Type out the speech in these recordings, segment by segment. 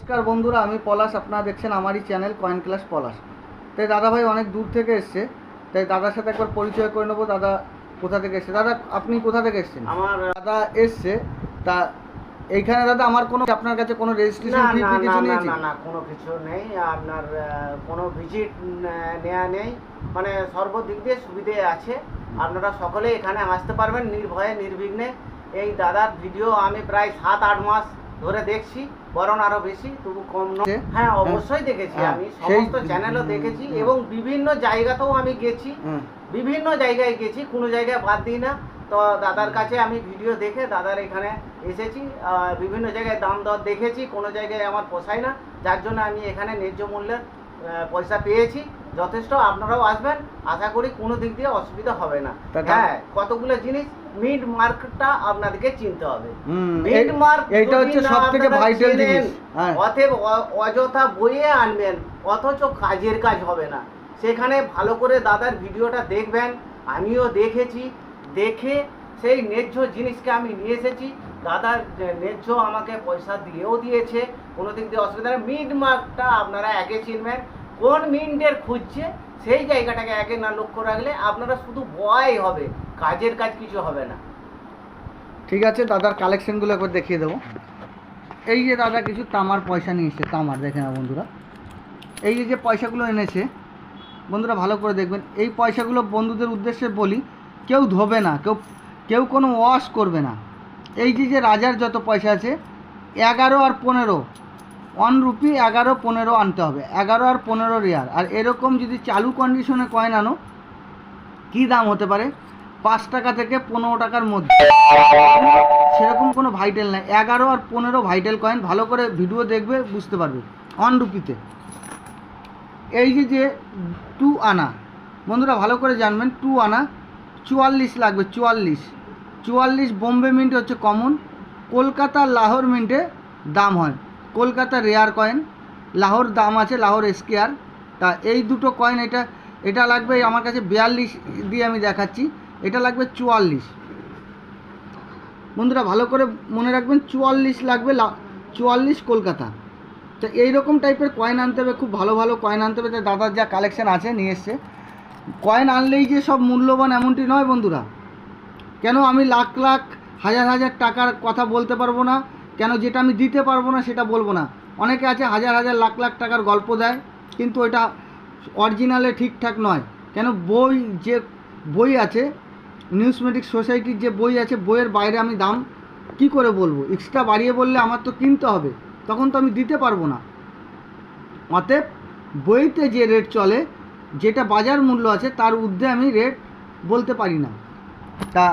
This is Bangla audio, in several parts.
নমস্কার বন্ধুরা, আমি পলাশ। আপনারা দেখছেন আমারই চ্যানেল কয়েন ক্লাস পলাশ। তাই দাদাভাই অনেক দূর থেকে এসছে, তাই দাদার সাথে একবার পরিচয় করে নেবো। দাদা কোথা থেকে এসছে? দাদা আপনি কোথা থেকে এসছেন? আমার দাদা এসছে তা এইখানে দাদা আমার কোনো আপনার কাছে কোনো রেজিস্ট্রেশন ফি কিছু নিয়েছি? না কোনো কিছু নেই। আপনার কোনো ভিজিট নেওয়া নেই, মানে সর্বদিক দিয়ে সুবিধে আছে। আপনারা সকলে এখানে আসতে পারবেন নির্ভয়ে নির্বিঘ্নে। এই দাদার ভিডিও আমি প্রায় 7-8 মাস ধরে দেখছি, বরং আরো বেশি, তবু কম নয়। হ্যাঁ অবশ্যই দেখেছি, আমি সমস্ত চ্যানেলও দেখেছি এবং বিভিন্ন জায়গাতেও আমি গেছি, বিভিন্ন জায়গায় গেছি, কোনো জায়গায় বাদ দিই না। তো দাদার কাছে আমি ভিডিও দেখে দাদার এখানে এসেছি। বিভিন্ন জায়গায় দাম দর দেখেছি, কোনো জায়গায় আমার পোষায় না, যার জন্য আমি এখানে ন্যায্য মূল্যের পয়সা পেয়েছি। যথেষ্ট, আপনারাও আসবেন, আশা করি কোনো দিক দিয়ে অসুবিধা হবে না। হ্যাঁ, কতগুলো জিনিস মিড মার্কটা আপনাদেরকে চিনতে হবে। মিড মার্ক এটা হচ্ছে সবথেকে ভাইটাল জিনিস। অতএব অযথা বইয়ে আনবেন, অথচ কাজের কাজ হবে না। সেখানে ভালো করে দাদার ভিডিওটা দেখবেন, আমিও দেখেছি, দেখে সেই ন্যায্য জিনিসকে আমি নিয়ে এসেছি। দাদার ন্যায্য আমাকে পয়সা দিয়েও দিয়েছে, কোনো দিক দিয়ে অসুবিধা নেই। মিড মার্কটা আপনারা আগে চিনবেন, কোন মিন্টের খুঁজছে সেই জায়গাটাকে আগে না লক্ষ্য রাখলে আপনারা শুধু বয় হবে, কাজের কাজ কিছু হবে না। ঠিক আছে, দাদার কালেকশনগুলো একবার দেখিয়ে দেবো। এই যে দাদা কিছু তামার পয়সা নিয়ে এসছে, তামার দেখে না বন্ধুরা, এই যে পয়সাগুলো এনেছে বন্ধুরা ভালো করে দেখবেন। এই পয়সাগুলো বন্ধুদের উদ্দেশ্যে বলি, কেউ ধোবে না, কেউ কোনো ওয়াশ করবে না। এই যে রাজার যত পয়সা আছে 11 আর 15 1 রুপি, 11, 15 আনতে হবে, 11 আর 15 রিয়াল। আর এরকম যদি চালু কন্ডিশনে কয়েন আনো, কী দাম হতে পারে? 5 টাকা থেকে 15 টাকার মধ্যে। সেরকম কোনো ভাইটাল নাই, 11 আর 15 ভাইটাল কয়েন। ভালো করে ভিডিও দেখবে, বুঝতে পারবে। 1 রুপিতে এই যে 2 আনা, বন্ধুরা ভালো করে জানবেন, 2 আনা 44 লাগবে। 44 বোম্বে মিন্ট হচ্ছে কমন। কলকাতা লাহোর মিন্টে দাম হয়। কলকাতা রেয়ার কয়েন, লাহোর দাম আছে, লাহোর স্কোয়ার। তা এই দুটো কয়েন, এটা লাগবে আমার কাছে 42 দিয়ে আমি দেখাচ্ছি, এটা লাগবে 44। বন্ধুরা ভালো করে মনে রাখবেন, 44 লাগবে, 44 কলকাতা। তো এইরকম টাইপের কয়েন আনতে হবে, খুব ভালো ভালো কয়েন আনতে হবে। তাই দাদার যা কালেকশান আছে নিয়ে এসছে। কয়েন আনলেই যে সব মূল্যবান এমনটি নয় বন্ধুরা। কেন আমি লাখ লাখ হাজার হাজার টাকার কথা বলতে পারবো না, কেন যেটা আমি দিতে পারবো না সেটা বলবো না। অনেকে আছে হাজার হাজার লাখ লাখ টাকার গল্প দেয়, কিন্তু ওটা অরিজিনালে ঠিকঠাক নয়। কেন যে বই আছে, নিউজমেটিক সোসাইটির যে বই আছে, বইয়ের বাইরে আমি দাম কি করে বলবো? এক্সট্রা বাড়িয়ে বললে আমার তো কিনতে হবে, তখন তো আমি দিতে পারবো না। অতএব বইতে যে রেট চলে, যেটা বাজার মূল্য আছে, তার ঊর্ধ্বে আমি রেট বলতে পারি না। তা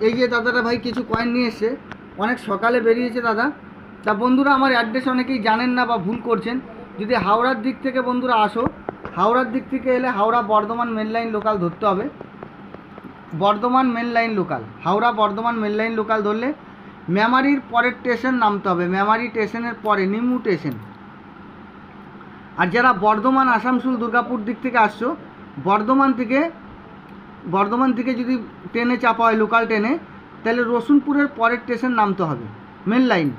এই যে দাদাটা ভাই কিছু কয়েন নিয়ে এসছে, অনেক সকালে বেরিয়েছে দাদা। তা বন্ধুরা আমার অ্যাড্রেস অনেকেই জানেন না বা ভুল করছেন। যদি হাওড়ার দিক থেকে বন্ধুরা আসো, হাওড়ার দিক থেকে এলে Howrah Bardhaman main line local ধরতে হবে। Bardhaman main line local, Howrah Bardhaman main line local ধরলে মেমারির পরের স্টেশন নামতে হবে। মেমারি স্টেশনের পরে নিমু স্টেশন। আর যারা বর্ধমান, আসানসোল, দুর্গাপুর দিক থেকে আসছো, বর্ধমান থেকে যদি ট্রেনে চাপা হয়, লোকাল ট্রেনে, তাহলে রসুনপুরের পরের স্টেশন নামতে হবে, main line.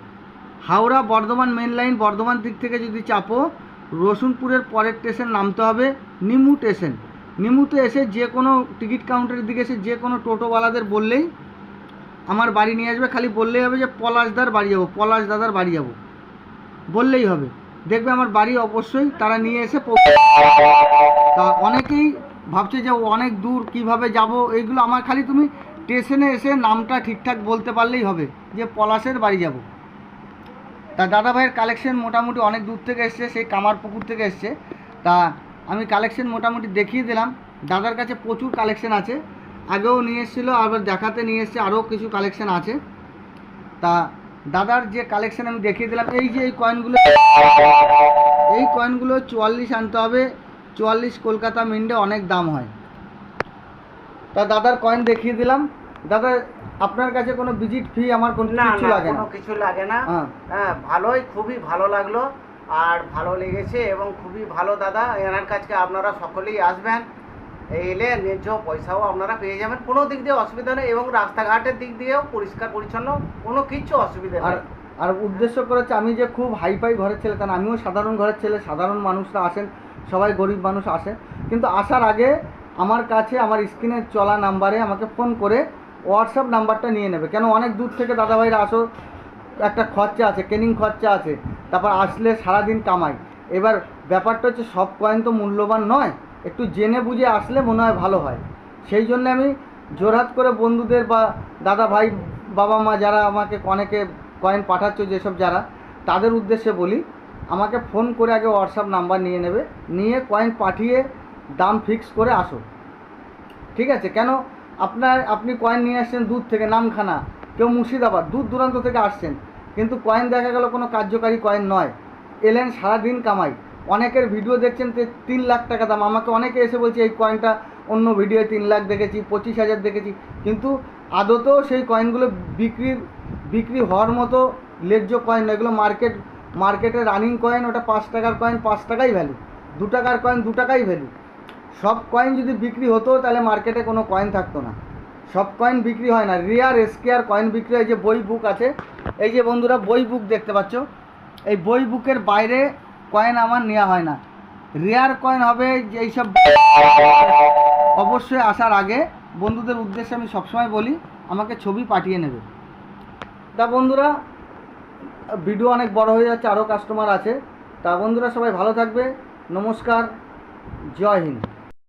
Howrah Bardhaman main line, Bardhaman দিক থেকে যদি চাপো, রসুনপুরের পরের স্টেশন নামতে হবে নিমু স্টেশন। নিমুতে এসে যে কোনো টিকিট কাউন্টারের দিকে এসে যে কোনো টোটোওয়ালাদের বললেই আমার বাড়ি নিয়ে আসবে। খালি বললেই হবে যে পলাশদার বাড়ি যাবো, পলাশ দাদার বাড়ি যাবো, বললেই হবে। দেখবে আমার বাড়ি অবশ্যই তারা নিয়ে এসে তা অনেকেই ভাবছে যে অনেক দূর কিভাবে যাব, এইগুলো আমার খালি তুমি স্টেশনে এসে নামটা ঠিকঠাক বলতে পারলেই হবে যে পলাশের বাড়ি যাব। তা দাদা ভাইয়ের কালেকশন মোটামুটি অনেক দূর থেকে এসছে, সেই কামারপুকুর থেকে এসছে। তা আমি কালেকশন মোটামুটি দেখিয়ে দিলাম। দাদার কাছে প্রচুর কালেকশন আছে, আগেও নিয়ে এসেছিলো, আবার দেখাতে নিয়ে এসছে, আরও কিছু কালেকশন আছে। তা দাদার যে কালেকশন আমি দেখিয়ে দিলাম। এই যে এই কয়েনগুলো 44 আনতে হবে। 44 কলকাতা মিন্টে অনেক দাম হয়। তা দাদার কয়েন দেখিয়ে দিলাম। দাদা আপনার কাছে কোনো ভিজিট ফি আমার কোনো কিছু লাগে না? কোনো কিছু লাগে না। হ্যাঁ ভালোই, খুবই ভালো লাগলো আর ভালো লেগেছে এবং খুবই ভালো দাদা। এনার কাছে আপনারা সকলেই আসবেন, এলে ন্যায্য পয়সাও আপনারা পেয়ে যাবেন, কোনো দিক দিয়ে অসুবিধা নেই। এবং রাস্তাঘাটের দিক দিয়েও পরিষ্কার পরিচ্ছন্ন, কোনো কিছু অসুবিধা নেই। আর উদ্দেশ্য করেছে আমি যে খুব হাইফাই ঘরের ছেলে তা না, আমিও সাধারণ ঘরের ছেলে, সাধারণ মানুষরা আসেন, সবাই গরিব মানুষ আসে, কিন্তু আসার আগে আমার কাছে আমার স্ক্রিনে চলা নাম্বারে আমাকে ফোন করে হোয়াটসঅ্যাপ নাম্বারটা নিয়ে নেবে। কেন অনেক দূর থেকে দাদাভাইরা আসো, একটা খরচা আছে, ট্রেনিং খরচা আছে, তারপর আসলে সারাদিন কামাই। এবার ব্যাপারটা হচ্ছে সব কয়েন তো মূল্যবান নয়, একটু জেনে বুঝে আসলে মনে হয় ভালো হয়। সেই জন্য আমি জোরহাট করে বন্ধুদের বা দাদা ভাই বাবা মা যারা আমাকে অনেকে কয়েন পাঠাচ্ছ যেসব যারা, তাদের উদ্দেশ্যে বলি আমাকে ফোন করে আগে হোয়াটসঅ্যাপ নাম্বার নিয়ে নেবে, নিয়ে কয়েন পাঠিয়ে দাম ফিক্স করে আসো। ঠিক আছে? কেন আপনি কয়েন নিয়ে আসছেন দূর থেকে, নামখানা, কেউ মুর্শিদাবাদ, দূর দূরান্ত থেকে আসছেন, কিন্তু কয়েন দেখা গেল কোনো কার্যকারী কয়েন নয়, এলেন সারাদিন কামাই। অনেকের ভিডিও দেখছেন 3 লাখ টাকা দাম, আমাকে অনেকে এসে বলছে এই কয়েনটা অন্য ভিডিওয়ে 3 লাখ দেখেছি, 25,000 দেখেছি, কিন্তু আদতেও সেই কয়েনগুলো বিক্রি হওয়ার মতো ন্যায্য কয়েন নয়। এগুলো মার্কেটে রানিং কয়েন, ওটা 5 টাকার কয়েন 5 টাকাই ভ্যালু, 2 টাকার কয়েন 2 টাকাই ভ্যালু। সব কয়েন যদি বিক্রি হতো তাহলে মার্কেটে কোনো কয়েন থাকতো না। সব কয়েন বিক্রি হয় না, রেয়ার স্কেয়ার কয়েন বিক্রি হয়। যে বই বুক আছে, এই যে বন্ধুরা বই বুক দেখতে পাচ্ছ, এই বই বুকের বাইরে কয়েন আমার নেওয়া হয় না। রেয়ার কয়েন হবে যে এইসব। অবশ্যই আসার আগে বন্ধুদের উদ্দেশ্যে আমি সবসময় বলি আমাকে ছবি পাঠিয়ে নেবে। তা বন্ধুরা ভিডিও অনেক বড় হয়ে যাচ্ছে, আরও কাস্টমার আছে। তা বন্ধুরা সবাই ভালো থাকবে, নমস্কার, জয় হিন্দ।